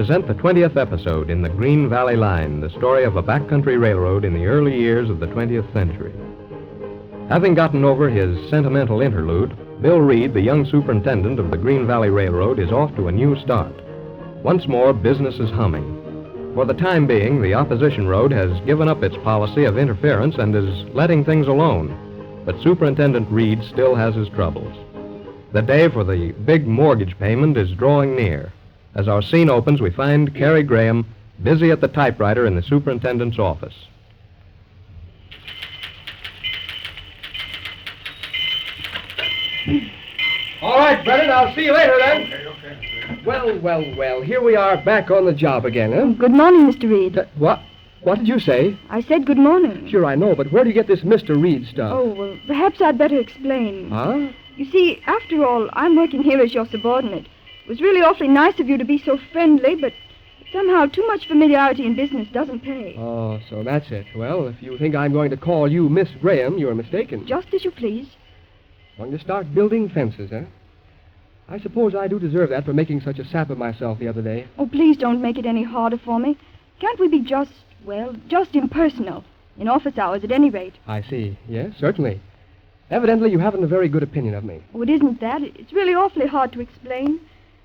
present the 20th episode in the Green Valley Line, the story of a backcountry railroad in the early years of the 20th century. Having gotten over his sentimental interlude, Bill Reed, the young superintendent of the Green Valley Railroad, is off to a new start. Once more, business is humming. For the time being, the opposition road has given up its policy of interference and is letting things alone. But Superintendent Reed still has his troubles. The day for the big mortgage payment is drawing near. As our scene opens, we find Carrie Graham busy at the typewriter in the superintendent's office. All right, Brennan, I'll see you later then. Okay. Well, here we are back on the job again, huh? Good morning, Mr. Reed. What? What did you say? I said good morning. Sure, I know, but where do you get this Mr. Reed stuff? Oh, well, perhaps I'd better explain. Huh? You see, after all, I'm working here as your subordinate. It was really awfully nice of you to be so friendly, but somehow too much familiarity in business doesn't pay. Oh, so that's it. Well, if you think I'm going to call you Miss Graham, you're mistaken. Just as you please. Going to start building fences, huh? I suppose I do deserve that for making such a sap of myself the other day. Oh, please don't make it any harder for me. Can't we be just impersonal? In office hours, at any rate. I see. Yes, certainly. Evidently, you haven't a very good opinion of me. Oh, it isn't that. It's really awfully hard to explain.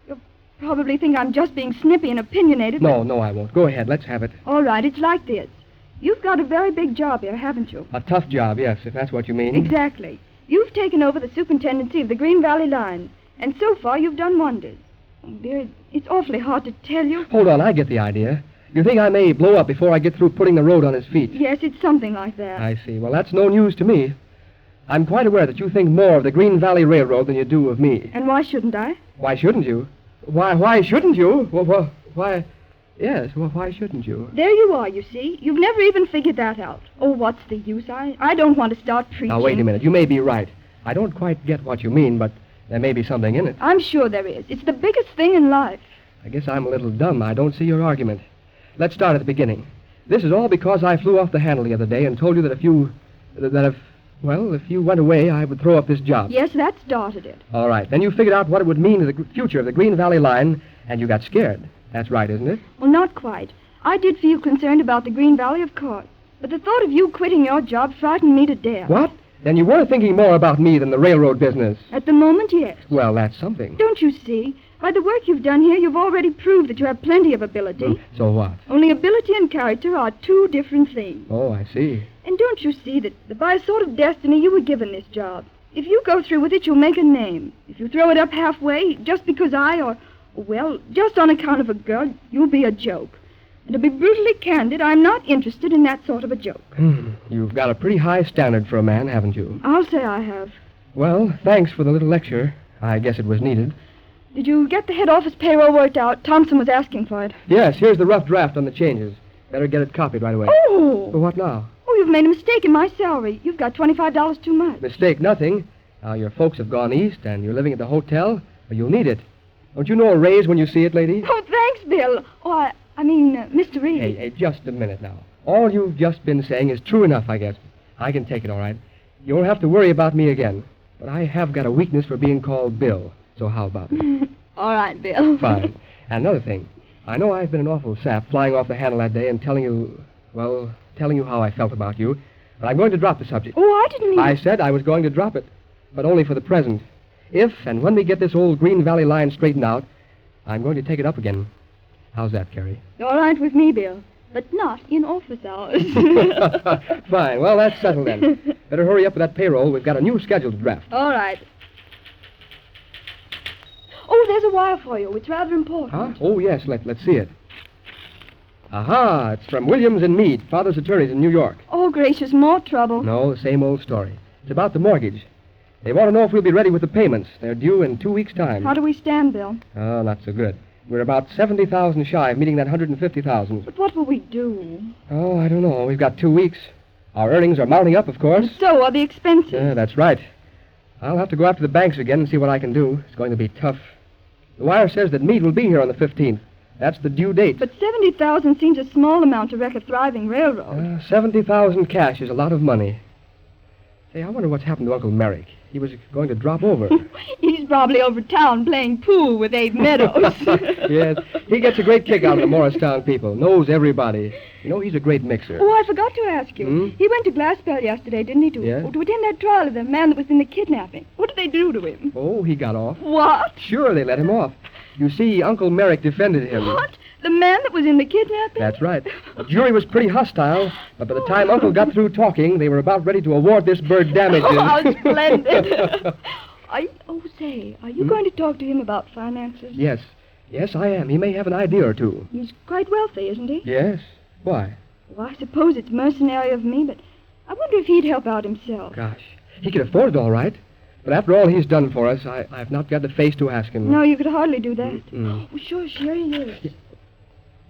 You'll probably think I'm just being snippy and opinionated. No, I won't. Go ahead. Let's have it. All right, it's like this. You've got a very big job here, haven't you? A tough job, yes, if that's what you mean. Exactly. You've taken over the superintendency of the Green Valley Line, and so far you've done wonders. Oh, dear, it's awfully hard to tell you. Hold on, I get the idea. You think I may blow up before I get through putting the road on his feet? Yes, it's something like that. I see. Well, that's no news to me. I'm quite aware that you think more of the Green Valley Railroad than you do of me. And why shouldn't I? Why shouldn't you? Why shouldn't you? Why... Yes, well, why shouldn't you? There you are, you see. You've never even figured that out. Oh, what's the use? I don't want to start preaching. Now, wait a minute. You may be right. I don't quite get what you mean, but there may be something in it. I'm sure there is. It's the biggest thing in life. I guess I'm a little dumb. I don't see your argument. Let's start at the beginning. This is all because I flew off the handle the other day and told you that if you went away, I would throw up this job. Yes, that started it. All right. Then you figured out what it would mean to the future of the Green Valley Line, and you got scared. That's right, isn't it? Well, not quite. I did feel concerned about the Green Valley, of course. But the thought of you quitting your job frightened me to death. What? Then you were thinking more about me than the railroad business. At the moment, yes. Well, that's something. Don't you see? By the work you've done here, you've already proved that you have plenty of ability. So what? Only ability and character are two different things. Oh, I see. And don't you see that by a sort of destiny you were given this job? If you go through with it, you'll make a name. If you throw it up halfway, just because just on account of a girl, you'll be a joke. And to be brutally candid, I'm not interested in that sort of a joke. You've got a pretty high standard for a man, haven't you? I'll say I have. Well, thanks for the little lecture. I guess it was needed. Did you get the head office payroll worked out? Thompson was asking for it. Yes, here's the rough draft on the changes. Better get it copied right away. Oh! Well, what now? Oh, you've made a mistake in my salary. You've got $25 too much. Mistake nothing. Now, your folks have gone east, and you're living at the hotel. Well, you'll need it. Don't you know a raise when you see it, lady? Oh, thanks, Bill. Oh, I mean, Mr. Reed. Hey, just a minute now. All you've just been saying is true enough, I guess. I can take it, all right. You won't have to worry about me again. But I have got a weakness for being called Bill. So how about it? All right, Bill. Fine. And another thing. I know I've been an awful sap flying off the handle that day and telling you how I felt about you. But I'm going to drop the subject. Oh, I didn't mean... I said I was going to drop it. But only for the present. If and when we get this old Green Valley Line straightened out, I'm going to take it up again. How's that, Carrie? All right with me, Bill. But not in office hours. Fine. Well, that's settled then. Better hurry up with that payroll. We've got a new schedule to draft. All right. Oh, there's a wire for you. It's rather important. Huh? Oh, yes. Let's see it. Aha! It's from Williams and Meade, father's attorneys in New York. Oh, gracious, more trouble. No, the same old story. It's about the mortgage. They want to know if we'll be ready with the payments. They're due in 2 weeks' time. How do we stand, Bill? Oh, not so good. We're about 70,000 shy of meeting that 150,000. But what will we do? Oh, I don't know. We've got 2 weeks. Our earnings are mounting up, of course. And so are the expenses. That's right. I'll have to go after the banks again and see what I can do. It's going to be tough. The wire says that Meade will be here on the 15th. That's the due date. But 70,000 seems a small amount to wreck a thriving railroad. 70,000 cash is a lot of money. Say, I wonder what's happened to Uncle Merrick. He was going to drop over. He's probably over town playing pool with Abe Meadows. Yes, he gets a great kick out of the Morristown people. Knows everybody. You know, he's a great mixer. Oh, I forgot to ask you. Hmm? He went to Glassbell yesterday, didn't he, to attend that trial of the man that was in the kidnapping. What did they do to him? Oh, he got off. What? Sure, they let him off. You see, Uncle Merrick defended him. What? The man that was in the kidnapping? That's right. The jury was pretty hostile, but by the time Uncle got through talking, they were about ready to award this bird damages. Oh, how splendid. Are you going to talk to him about finances? Yes. Yes, I am. He may have an idea or two. He's quite wealthy, isn't he? Yes. Why? Well, I suppose it's mercenary of me, but I wonder if he'd help out himself. Gosh, he can afford it all right. But after all he's done for us, I've not got the face to ask him. No, you could hardly do that. Mm. Oh, sure he is.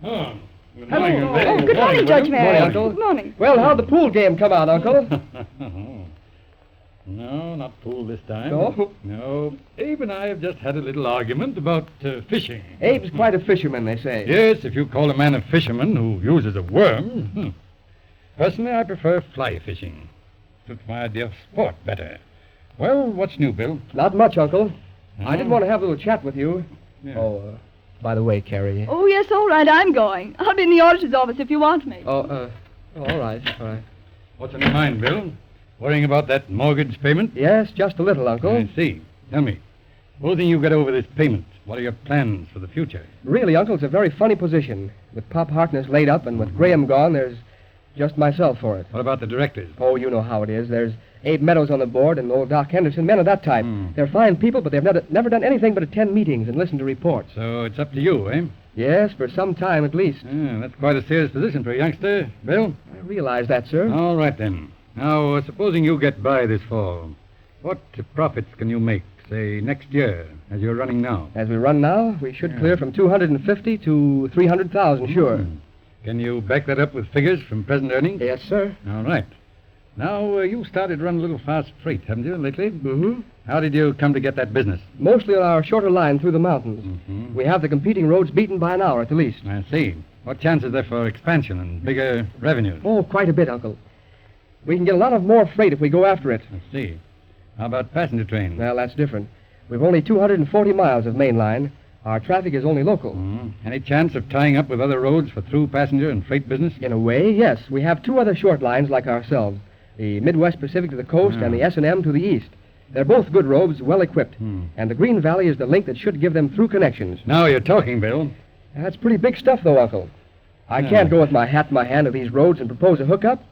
Oh, good Hello. morning. Oh, Good morning, Judge Good Mary. morning, Uncle. Good morning. Well, how'd the pool game come out, Uncle? No, not pool this time. No? No. Abe and I have just had a little argument about fishing. Abe's quite a fisherman, they say. Yes, if you call a man a fisherman who uses a worm. Personally, I prefer fly fishing. Suits my idea of sport better. Well, what's new, Bill? Not much, Uncle. I did Hmm? want to have a little chat with you. Yeah. Oh, by the way, Carrie. Oh, yes, all right, I'm going. I'll be in the auditor's office if you want me. All right. What's on your mind, Bill? Worrying about that mortgage payment? Yes, just a little, Uncle. I see. Tell me, supposing you get over this payment, what are your plans for the future? Really, Uncle, it's a very funny position. With Pop Harkness laid up and with Graham gone, there's just myself for it. What about the directors? Oh, you know how it is. There's Abe Meadows on the board and old Doc Henderson, men of that type. They're fine people, but they've never done anything but attend meetings and listen to reports. So it's up to you, eh? Yes, for some time at least. That's quite a serious position for a youngster, Bill. I realize that, sir. All right, then. Now, supposing you get by this fall, what profits can you make, say, next year, as you're running now? As we run now, we should clear from 250 to 300,000, sure. Can you back that up with figures from present earnings? Yes, sir. All right. Now, you started to run a little fast freight, haven't you, lately? Mm-hmm. How did you come to get that business? Mostly on our shorter line through the mountains. Mm-hmm. We have the competing roads beaten by an hour at the least. I see. What chance is there for expansion and bigger revenues? Oh, quite a bit, Uncle. We can get a lot of more freight if we go after it. I see. How about passenger trains? Well, that's different. We've only 240 miles of main line. Our traffic is only local. Any chance of tying up with other roads for through passenger and freight business? In a way, yes. We have two other short lines like ourselves. The Midwest Pacific to the coast and the S&M to the east. They're both good roads, well equipped. And the Green Valley is the link that should give them through connections. Now you're talking, Bill. That's pretty big stuff, though, Uncle. I can't go with my hat in my hand to these roads and propose a hookup.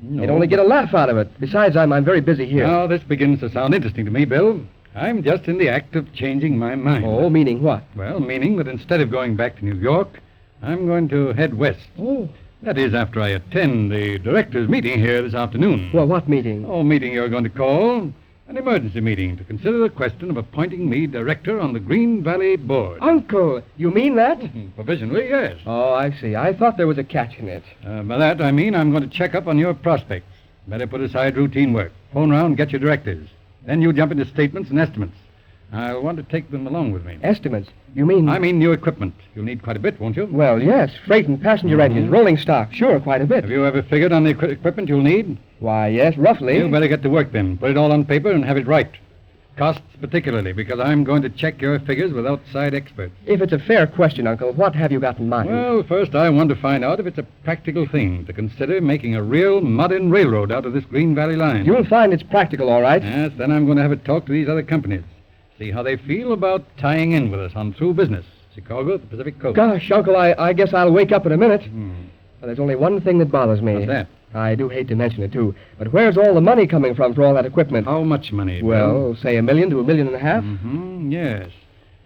No. You'd only get a laugh out of it. Besides, I'm very busy here. Now, this begins to sound interesting to me, Bill. I'm just in the act of changing my mind. Oh, meaning what? Well, meaning that instead of going back to New York, I'm going to head west. Oh. That is, after I attend the directors' meeting here this afternoon. Well, what meeting? Oh, meeting you're going to call an emergency meeting to consider the question of appointing me director on the Green Valley Board. Uncle, you mean that? Provisionally, yes. Oh, I see. I thought there was a catch in it. By that, I mean I'm going to check up on your prospects. Better put aside routine work. Phone round, get your directors. Then you jump into statements and estimates. I'll want to take them along with me. Estimates? You mean... I mean new equipment. You'll need quite a bit, won't you? Well, yes. Freight and passenger engines, rolling stock. Sure, quite a bit. Have you ever figured on the equipment you'll need? Why, yes, roughly. You better get to work then. Put it all on paper and have it right. Costs particularly, because I'm going to check your figures with outside experts. If it's a fair question, Uncle, what have you got in mind? Well, first I want to find out if it's a practical thing to consider making a real modern railroad out of this Green Valley line. You'll find it's practical, all right. Yes, then I'm going to have a talk to these other companies. See how they feel about tying in with us on through business. Chicago, the Pacific Coast. Gosh, Uncle, I guess I'll wake up in a minute. Well, there's only one thing that bothers me. What's that? I do hate to mention it, too. But where's all the money coming from for all that equipment? How much money, Bill? Well, say $1 million to $1.5 million. Yes.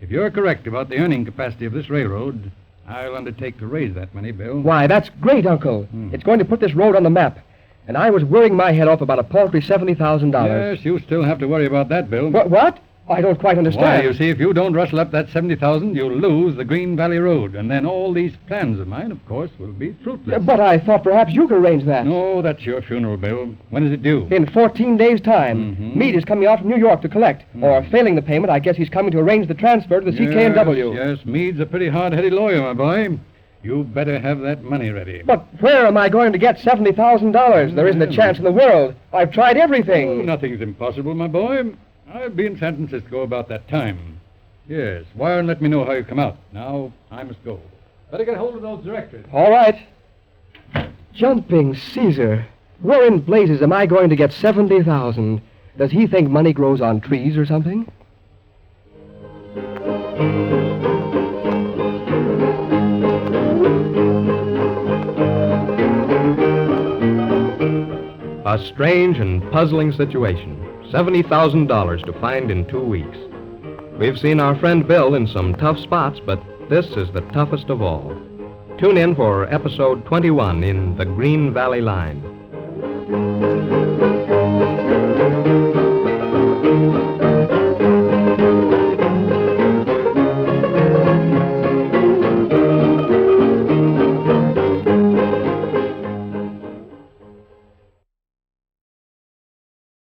If you're correct about the earning capacity of this railroad, I'll undertake to raise that money, Bill. Why, that's great, Uncle. It's going to put this road on the map. And I was worrying my head off about a paltry $70,000. Yes, you still have to worry about that, Bill. What? I don't quite understand. Why, you see, if you don't rustle up that $70,000, you'll lose the Green Valley Road. And then all these plans of mine, of course, will be fruitless. But I thought perhaps you could arrange that. No, that's your funeral, Bill. When is it due? In 14 days' time. Meade is coming out from New York to collect. Or, failing the payment, I guess he's coming to arrange the transfer to the CK&W. Yes, Meade's a pretty hard-headed lawyer, my boy. You better have that money ready. But where am I going to get $70,000? There isn't a chance in the world. I've tried Oh, everything. nothing's impossible, my boy. I'll be in San Francisco about that time. Yes, wire and let me know how you come out. Now, I must go. Better get hold of those directors. All right. Jumping Caesar. Where in blazes am I going to get $70,000? Does he think money grows on trees or something? A strange and puzzling situation. $70,000 to find in 2 weeks. We've seen our friend Bill in some tough spots, but this is the toughest of all. Tune in for episode 21 in The Green Valley Line.